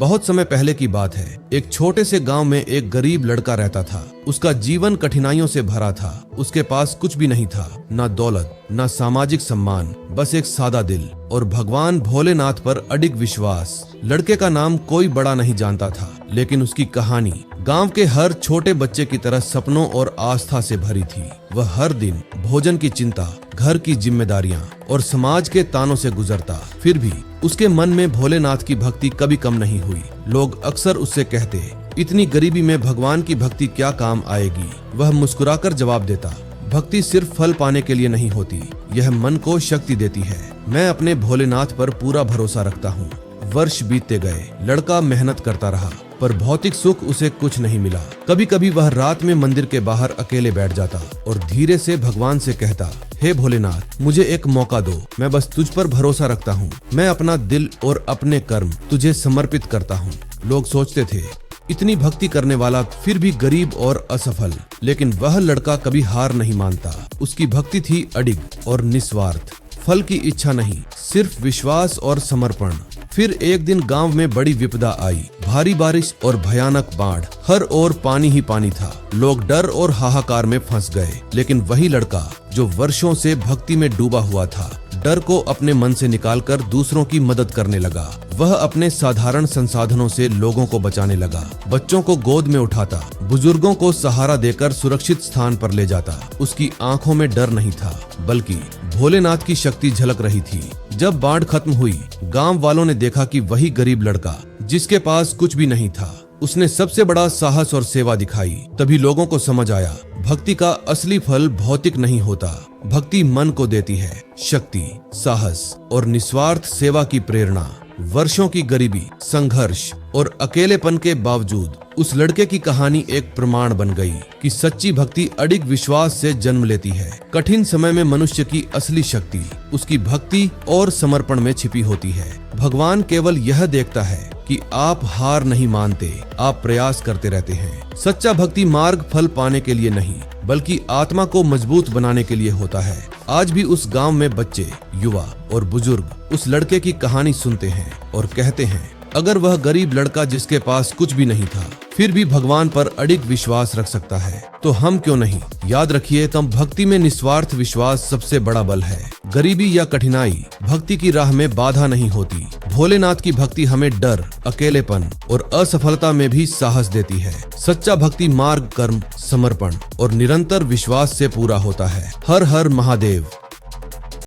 बहुत समय पहले की बात है। एक छोटे से गांव में एक गरीब लड़का रहता था। उसका जीवन कठिनाइयों से भरा था। उसके पास कुछ भी नहीं था, ना दौलत, ना सामाजिक सम्मान, बस एक सादा दिल और भगवान भोलेनाथ पर अडिग विश्वास। लड़के का नाम कोई बड़ा नहीं जानता था, लेकिन उसकी कहानी गांव के हर छोटे बच्चे की तरह सपनों और आस्था से भरी थी। वह हर दिन भोजन की चिंता, घर की जिम्मेदारियां और समाज के तानों से गुजरता। फिर भी उसके मन में भोलेनाथ की भक्ति कभी कम नहीं हुई। लोग अक्सर उससे कहते, इतनी गरीबी में भगवान की भक्ति क्या काम आएगी। वह मुस्कुराकर जवाब देता, भक्ति सिर्फ फल पाने के लिए नहीं होती, यह मन को शक्ति देती है। मैं अपने भोलेनाथ पर पूरा भरोसा रखता हूँ। वर्ष बीतते गए, लड़का मेहनत करता रहा, पर भौतिक सुख उसे कुछ नहीं मिला। कभी कभी वह रात में मंदिर के बाहर अकेले बैठ जाता और धीरे से भगवान से कहता, हे भोलेनाथ, मुझे एक मौका दो, मैं बस तुझ पर भरोसा रखता हूँ। मैं अपना दिल और अपने कर्म तुझे समर्पित करता हूँ। लोग सोचते थे, इतनी भक्ति करने वाला फिर भी गरीब और असफल, लेकिन वह लड़का कभी हार नहीं मानता। उसकी भक्ति थी अडिग और निस्वार्थ, फल की इच्छा नहीं, सिर्फ विश्वास और समर्पण। फिर एक दिन गांव में बड़ी विपदा आई। भारी बारिश और भयानक बाढ़, हर ओर पानी ही पानी था। लोग डर और हाहाकार में फंस गए, लेकिन वही लड़का जो वर्षों से भक्ति में डूबा हुआ था, डर को अपने मन से निकालकर दूसरों की मदद करने लगा। वह अपने साधारण संसाधनों से लोगों को बचाने लगा। बच्चों को गोद में उठाता, बुजुर्गों को सहारा देकर सुरक्षित स्थान पर ले जाता। उसकी आंखों में डर नहीं था, बल्कि भोलेनाथ की शक्ति झलक रही थी। जब बाढ़ खत्म हुई, गांव वालों ने देखा कि वही गरीब लड़का, जिसके पास कुछ भी नहीं था, उसने सबसे बड़ा साहस और सेवा दिखाई। तभी लोगों को समझ आया, भक्ति का असली फल भौतिक नहीं होता। भक्ति मन को देती है शक्ति, साहस और निस्वार्थ सेवा की प्रेरणा। वर्षों की गरीबी, संघर्ष और अकेलेपन के बावजूद उस लड़के की कहानी एक प्रमाण बन गई कि सच्ची भक्ति अडिग विश्वास से जन्म लेती है। कठिन समय में मनुष्य की असली शक्ति उसकी भक्ति और समर्पण में छिपी होती है। भगवान केवल यह देखता है कि आप हार नहीं मानते, आप प्रयास करते रहते हैं। सच्चा भक्ति मार्ग फल पाने के लिए नहीं, बल्कि आत्मा को मजबूत बनाने के लिए होता है। आज भी उस गांव में बच्चे, युवा और बुजुर्ग उस लड़के की कहानी सुनते हैं और कहते हैं, अगर वह गरीब लड़का जिसके पास कुछ भी नहीं था, फिर भी भगवान पर अडिग विश्वास रख सकता है, तो हम क्यों नहीं। याद रखिए, तब भक्ति में निस्वार्थ विश्वास सबसे बड़ा बल है। गरीबी या कठिनाई भक्ति की राह में बाधा नहीं होती। भोलेनाथ की भक्ति हमें डर, अकेलेपन और असफलता में भी साहस देती है। सच्चा भक्ति मार्ग कर्म, समर्पण और निरंतर विश्वास से पूरा होता है। हर हर महादेव।